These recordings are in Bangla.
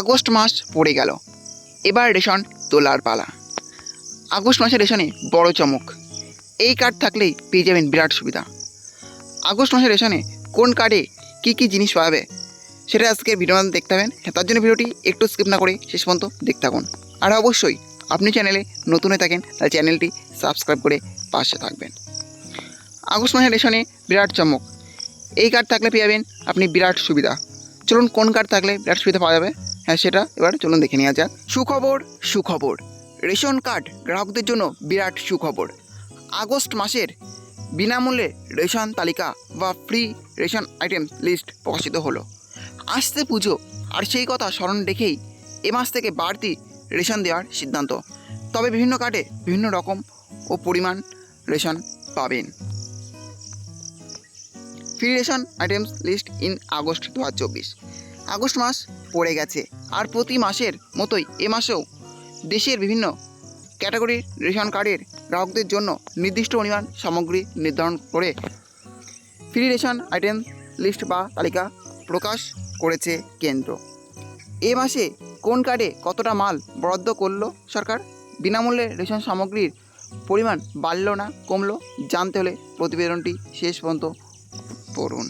আগস্ট মাস পড়ে গেল, এবার রেশন তোলার পালা। আগস্ট মাসের রেশনে বড় চমক, এই কার্ড থাকলেই পেয়ে যাবেন বিরাট সুবিধা। আগস্ট মাসের রেশনে কোন কার্ডে কী কী জিনিস পাওয়া যাবে সেটা আজকের ভিডিও দেখতে হবেন। তার জন্য ভিডিওটি একটু স্কিপ না করে শেষ পর্যন্ত দেখতে থাকুন। আর অবশ্যই আপনি চ্যানেলে নতুন হয়ে থাকেন তাহলে চ্যানেলটি সাবস্ক্রাইব করে পাশে থাকবেন। আগস্ট মাসের রেশনে বিরাট চমক, এই কার্ড থাকলে পেয়ে যাবেন আপনি বিরাট সুবিধা। চলুন কোন কার্ড থাকলে বিরাট সুবিধা পাওয়া যাবে, হ্যাঁ সেটা এবার চলুন দেখে নেওয়া যাক। সুখবর, রেশন কার্ড গ্রাহকদের জন্য বিরাট সুখবর। আগস্ট মাসের বিনামূল্যে রেশন তালিকা বা ফ্রি রেশন আইটেম লিস্ট প্রকাশিত হলো। আসছে পুজো, আর সেই কথা স্মরণ রেখেই এ মাস থেকে বাড়তি রেশন দেওয়ার সিদ্ধান্ত। তবে বিভিন্ন কার্ডে বিভিন্ন রকম ও পরিমাণ রেশন পাবেন। Free ration items list in August 2024। August মাস পড়ে গেছে, আর প্রতি মাসের মতোই এ মাসেও দেশের বিভিন্ন ক্যাটাগরির রেশন কার্ডের গ্রাহকদের জন্য নির্দিষ্ট পরিমাণ সামগ্রী নির্ধারণ করে ফ্রি রেশন আইটেম লিস্ট বা তালিকা প্রকাশ করেছে কেন্দ্র। এ মাসে কোন কার্ডে কতটা মাল বরাদ্দ করলো সরকার, বিনামূল্যে রেশন সামগ্রীর পরিমাণ বাড়লো না কমলো, জানতে হলে প্রতিবেদনটি শেষ পর্যন্ত পড়ুন।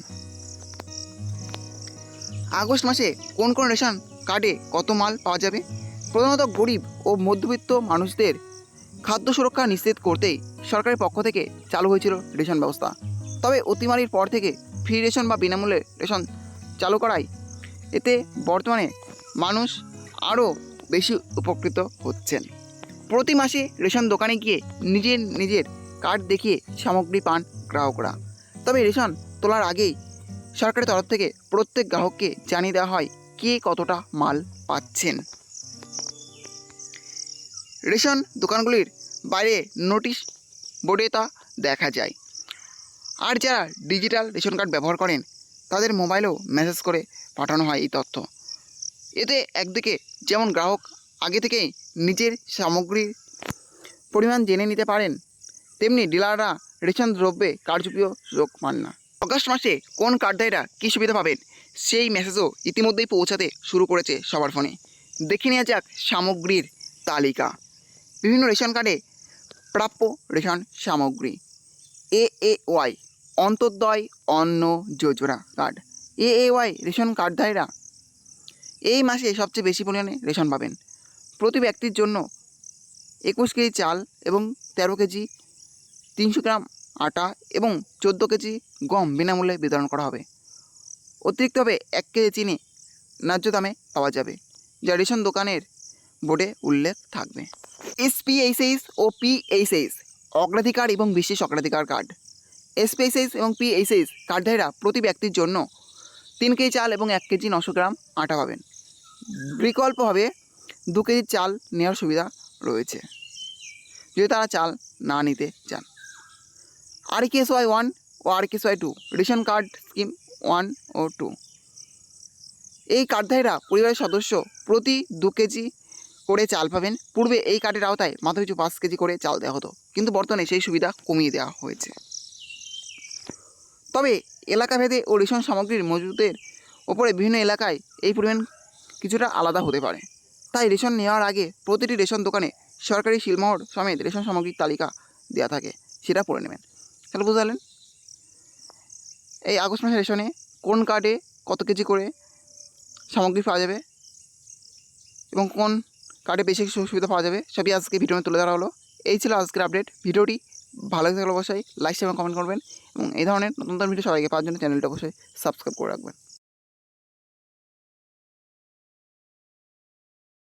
আগস্ট মাসে কোন কোন রেশন কার্ডে কত মাল পাওয়া যাবে। প্রধানত গরিব ও মধ্যবিত্ত মানুষদের খাদ্য সুরক্ষা নিশ্চিত করতেই সরকারের পক্ষ থেকে চালু হয়েছিল রেশন ব্যবস্থা। তবে অতিমারির পর থেকে ফ্রি রেশন বা বিনামূল্যে রেশন চালু করায় এতে বর্তমানে মানুষ আরও বেশি উপকৃত হচ্ছেন। প্রতি মাসে রেশন দোকানে গিয়ে নিজের কার্ড দেখিয়ে সামগ্রী পান গ্রাহকরা। তবে রেশন তোলার আগেই সরকারের তরফ থেকে প্রত্যেক গ্রাহককে জানিয়ে দেওয়া হয় কে কতটা মাল পাচ্ছেন। রেশন দোকানগুলির বাইরে নোটিশ বোর্ডে তা দেখা যায়। আর যারা ডিজিটাল রেশন কার্ড ব্যবহার করেন তাদের মোবাইলেও মেসেজ করে পাঠানো হয় এই তথ্য। এতে একদিকে যেমন গ্রাহক আগে থেকেই নিজের সামগ্রীর পরিমাণ জেনে নিতে পারেন, তেমনি ডিলাররা রেশন দ্রব্যে কারচুপিও সুযোগ পান না। আগস্ট মাসে কোন কার্ডধারীরা কী সুবিধা পাবেন সেই মেসেজও ইতিমধ্যেই পৌঁছাতে শুরু করেছে সবার ফোনে। দেখে নেওয়া যাক সামগ্রীর তালিকা। বিভিন্ন রেশন কার্ডে প্রাপ্য রেশন সামগ্রী। AAY অন্তর্দয় অন্ন যোজনা কার্ড। AAY রেশন কার্ডধারীরা এই মাসে সবচেয়ে বেশি পরিমাণে রেশন পাবেন। প্রতি ব্যক্তির জন্য 21 কেজি চাল এবং 13 কেজি 300 গ্রাম আটা এবং 14 কেজি গম বিনামূল্যে বিতরণ করা হবে। অতিরিক্তভাবে 1 কেজি চিনি ন্যায্য দামে পাওয়া যাবে, যা রেশন দোকানের বোর্ডে উল্লেখ থাকবে। SPHS ও PHS অগ্রাধিকার এবং বিশেষ অগ্রাধিকার কার্ড। SPHS এবং PHS কার্ডধারীরা প্রতি ব্যক্তির জন্য 3 কেজি চাল এবং 1 কেজি 900 গ্রাম আটা পাবেন। বিকল্পভাবে 2 কেজি চাল নেওয়ার সুবিধা রয়েছে যদি তারা চাল না নিতে চান। RKSY 1 ও RKSY 2 রেশন কার্ড স্কিম 1 ও 2। এই কার্ডধারীরা পরিবারের সদস্য প্রতি 2 কেজি করে চাল পাবেন। পূর্বে এই কার্ডের আওতায় মাথাপিছু 5 কেজি করে চাল দেওয়া হতো, কিন্তু বর্তমানে সেই সুবিধা কমিয়ে দেওয়া হয়েছে। তবে এলাকাভেদে ও রেশন সামগ্রীর মজুদের ওপরে বিভিন্ন এলাকায় এই পরিমাণ কিছুটা আলাদা হতে পারে। তাই রেশন নেওয়ার আগে প্রতিটি রেশন দোকানে সরকারি সিলমোহর সমেত রেশন সামগ্রীর তালিকা দেওয়া থাকে, সেটা পড়ে নেবেন। তাহলে বুঝলেন এই আগস্ট মাসের রেশনে কোন কার্ডে কত কেজি করে সামগ্রী পাওয়া যাবে এবং কোন কার্ডে বেশি সুবিধা পাওয়া যাবে সবই আজকে ভিডিওতে তুলে ধরা হলো। এই ছিল আজকের আপডেট। ভিডিওটি ভালো লাগলে অবশ্যই লাইক এবং কমেন্ট করবেন এবং এই ধরনের নতুন নতুন ভিডিও সবাইকে পাওয়ার জন্য চ্যানেলটা অবশ্যই সাবস্ক্রাইব করে রাখবেন।